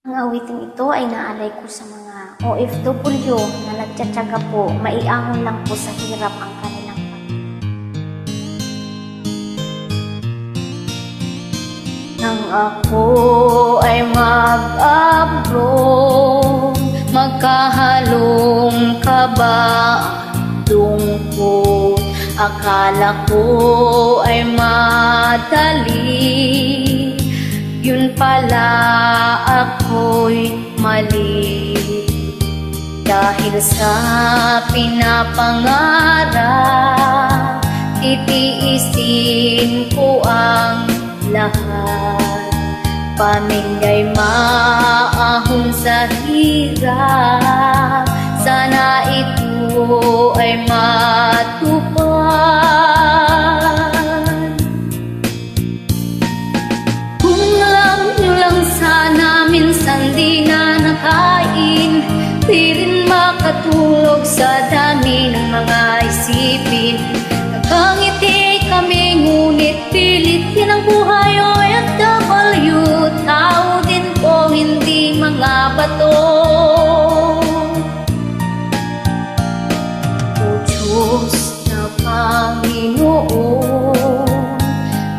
Ang awiting ito ay naalay ko sa mga OFW na nagtsatsaga po, maiahon lang po sa hirap ang kanilang pamilya. Nang ako ay mag-abroad, magkahalong kaba at lungkot. Akala ko ay madali, yun pala ako'y mali. Dahil sa pinapangarap, titiisin ko ang lahat. Pamilya'y maahon sa hirap, sana ito ay matupad. Kung alam nyo lang sana, minsan di na nakain, di rin makatulog sa dami ng mga isipin. Nakangiti kami ngunit pilit, yan ang buhay OFW. Tao din po, hindi mga bato. O Diyos na Panginoon,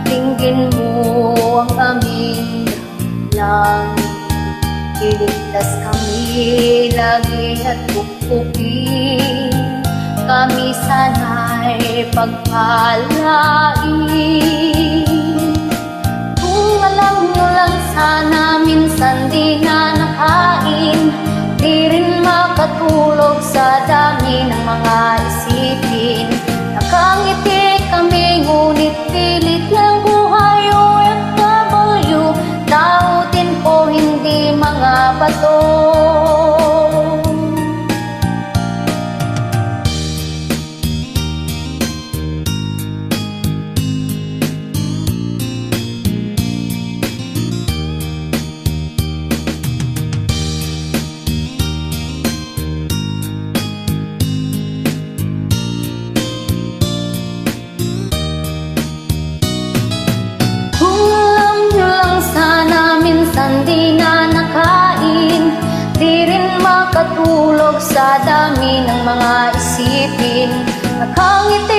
tingin mo ang aming langit. Iligtas kami lagi at pupupin, kami sana'y pagpalain. Kung alam nyo lang sana, minsan di na nakain, di rin makatulog sa dami ng mga isipin. Nakangiti kami ngunit pilit ng buhay OFW. Tao din po, hindi mga bato. Di na nakain, di rin makatulog sa dami ng mga isipin. Nakangiti